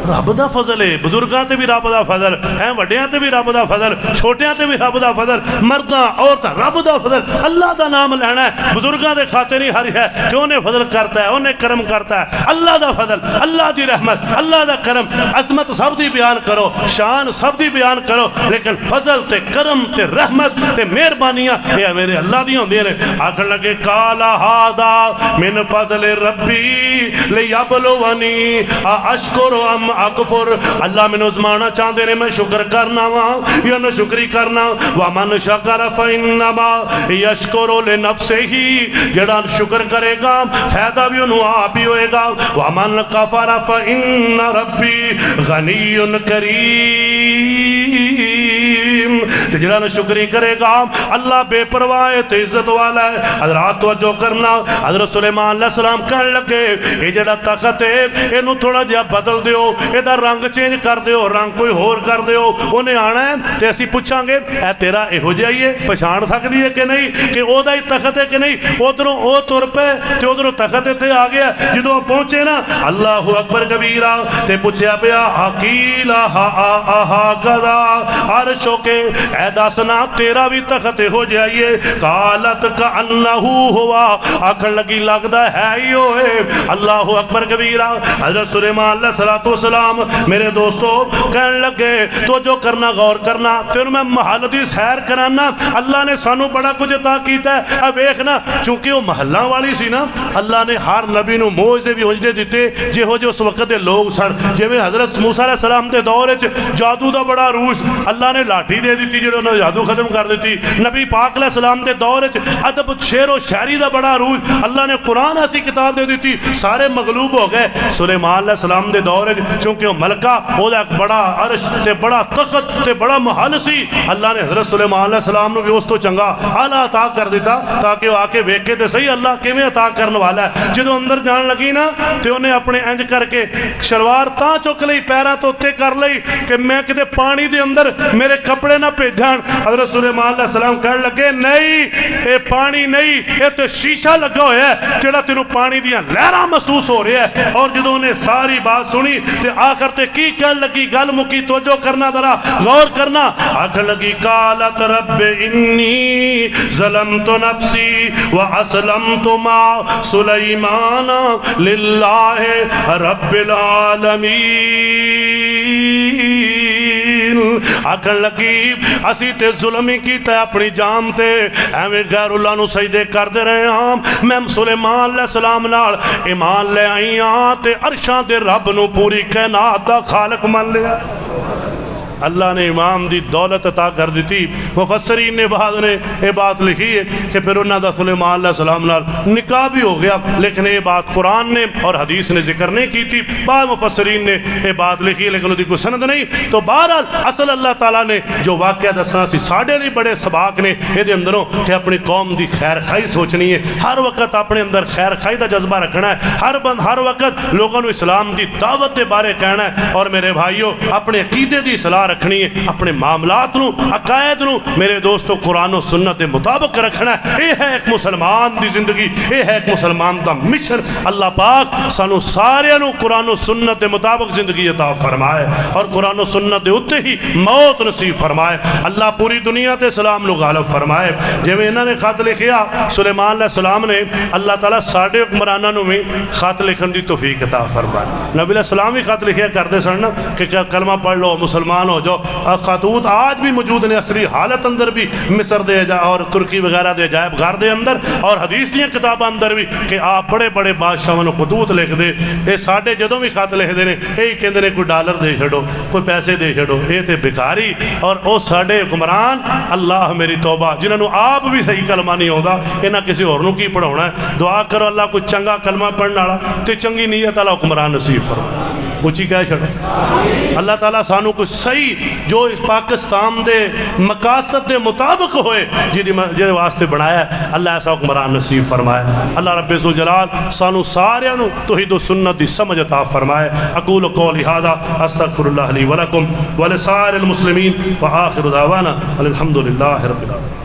Speaker 1: رب دا فضل ہے۔ بزرگاں تے بھی رب دا فضل ہے، وڈیاں تے بھی رب دا فضل، چھوٹیاں تے بھی رب دا فضل، مرداں عورتاں رب دا فضل۔ اللہ دا نام لینا ہے، بزرگاں دے خاطر نہیں ہری ہے کہ انہیں فضل کرتا ہے، انہیں کرم کرتا ہے۔ اللہ دا فضل، اللہ دی رحمت، اللہ دا کرم، عظمت سب دی بیان کرو، شان سب دی بیان کرو، لیکن فضل تے کرم تے رحمت تے مہربانیاں یہ میرے اللہ دی ہوندی نے۔ آکھن لگے قال ھذا من فضل ربی لیبلونی اشکر ام اکفر، اللہ میں نظمانا چاہتے ہیں میں شکر کرنا وہاں یا نہ شکری کرنا۔ وَمَنْ شَكَرَ فَإِنَّمَا يَشْكُرُ لِنَفْسِهِ، جڑا شکر کرے گا فائدہ بھی انہوں آپ ہی ہوئے گا۔ وَمَنْ كَفَرَ فَإِنَّ رَبِّي غَنِيٌّ كَرِيمٌ، جڑا نہ شکری کرے گا اللہ بے پرواہ تے عزت والا ہے۔ حضرات توجہ کرنا، حضرت سلیمان علیہ السلام کہنے لگے یہ جڑا طاقت ہے اینو تھوڑا جہا بدل دیو، یہ رنگ چینج کر دیو، رنگ کوئی ہور کر دیو۔ انہیں آنا ہے تے اسی پوچھاں گے اے تیرا یہو جہا ہی ہے، پہچان سکدی ہے کہ نہیں کہ او دا ہی تخت ہے کہ نہیں؟ ادھروں او تر پے تے ادھروں تخت تے آ گیا۔ جدوں پہنچے نا اللہ اکبر کبیرہ تے پوچھیا پیا حقیلا ہا کذا عرشو کے، اے دسنا تیرا بھی تخت ہو جائیے. قالت کأنہ ہوا, آکھن لگی لگدا ہے ہی ہوئے. اللہ اکبر کبیرہ. حضرت سلیمان علیہ السلام میرے دوستو کہن لگے تو جو کرنا غور کرنا, تینوں میں محل دی سیر کرانا. اللہ نے سانو بڑا کچھ عطا کیتا ہے. اب ویکھنا چونکہ وہ محلہ والی سی نا, اللہ نے ہر نبی نو موعظے بھی اونجے دیتے جہو جو اس وقت دے لوگ سن. جویں حضرت موسیٰ علیہ السلام دے دور وچ جادو دا بڑا عروج, اللہ نے لاٹھی دے دیتی جڑے انہوں نے جادو ختم کر دیتی. نبی پاک علیہ السلام دے دور وچ ادب شعر و شاعری دا بڑا عروج, اللہ نے قرآن ایسی کتاب دے دیتی, سارے مغلوب ہو گئے. سلیمان علیہ السلام دے دور وچ چونکہ وہ ملکہ او دا ایک بڑا عرش تے بڑا تخت تے بڑا محل سی, اللہ نے حضرت سلیمان علیہ السلام نو بھی اس تو چنگا اعلیٰ عطا کر دیتا تاکہ وہ آ کے ویکھے تے صحیح اللہ کیویں عطا کرن والا ہے. جدوں اندر جان لگی نا تے انہیں اپنے انج کر کے شلوار تاں چک لئی, پیراں تو اُتے کر لئی کہ میں کتے پانی دے اندر میرے کپڑے نہ بھیجان. حضرت سلیمان علیہ السلام کہنے لگے نہیں اے پانی نہیں, اے تے شیشہ لگا ہوا ہے جڑا تینوں پانی دیاں لہراں محسوس ہو رہا ہے. اور جدوں نے ساری بات سنی تے آخر تے کی کہن لگی, گل مکی توجہ کرنا ذرا غور کرنا. آخر لگی قالت رب انی ظلمت نفسی واسلمت مع سلیمان للہ رب العالمین. آکھن لگی اسی تے ظلم ہی کیتا ہے اپنی جان تے, ایویں غیر اللہ نو سجدے کردے رہے ہاں. میں سلیمان علیہ السلام نال ایمان لے آئی ہاں تے عرشاں دے رب نو پوری کائنات دا خالق مان لیا. اللہ نے امام دی دولت عطا کر دیتی. مفسرین نے بعد نے یہ بات لکھی ہے کہ پھر انہوں دا سلیمان علیہ السلام نال نکاح بھی ہو گیا, لیکن یہ بات قرآن نے اور حدیث نے ذکر نہیں کی تھی. بعض مفسرین نے یہ بات لکھی ہے لیکن وہ کوئی سند نہیں. تو بہرحال اصل اللہ تعالیٰ نے جو واقعہ دسنا سی ساڑھے نہیں بڑے سباق نے یہ اندروں کہ اپنی قوم دی خیر خائی سوچنی ہے, ہر وقت اپنے اندر خیر خائی دا جذبہ رکھنا ہے, ہر وقت لوگوں نے اسلام دی دعوت کے بارے کہنا ہے. اور میرے بھائیوں اپنے عقیدے دی اصلاح رکھنی ہے, اپنے معاملات نو عقائد نو میرے دوستو قرآن و سنت مطابق رکھنا ہے. یہ ہے ایک مسلمان دی زندگی, یہ ہے ایک مسلمان دا مشن. اللہ پاک سانو سارے نو قرآن و سنت مطابق زندگی عطا فرمائے اور قرآن و سنت اتے ہی موت نصیب فرمائے. اللہ پوری دنیا تے اسلام نو غالب فرمائے. جویں انہوں نے خط لکھیا سلیمان علیہ السلام نے, اللہ تعالیٰ ساڑھے حکمراناں نو بھی خط لکھن دی توفیق عطا فرمائے. نبی علیہ السلام بھی خط لکھیا کرتے سن کہ کلمہ پڑھ لو مسلمان ہو جاؤ. خطوط آج بھی موجود نے اصلی حالت اندر بھی, مصر دے اور ترکی وغیرہ دے عجائب گھر دے اندر اور حدیث دیاں کتاباں اندر بھی کہ آپ بڑے بڑے بادشاہاں نو خطوط لکھ دے. اے ساڈے جدوں بھی خط لکھ دے نے یہی کہندے نے کوئی ڈالر دے چھڑو, کوئی پیسے دے چھڑو. اے تے بیکاری. اور او ساڈے حکمران اللہ میری توبہ جنہاں نو آپ بھی صحیح کلمہ نہیں ہوندا, انہاں کسی اور نو کی پڑھاونا ہے. دعا کرو اللہ کوئی چنگا کلمہ پڑھن والا تے چنگی نیت والا حکمران نصیب فرمائے. اچھی کہہ چھڑو اللہ تعالیٰ سانو کوئی صحیح جو اس پاکستان دے مقاصد دے مطابق ہوئے جی واسطے بنایا ہے, اللہ ایسا حکمران نصیب فرمائے. اللہ رب ذوالجلال سانو سارے نو توحید و سنت دی سمجھ عطا فرمائے. اقول قولی ھذا استغفر اللہ لی ولکم ولسائر المسلمین وآخر دعوانا الحمد للہ رب العالمین.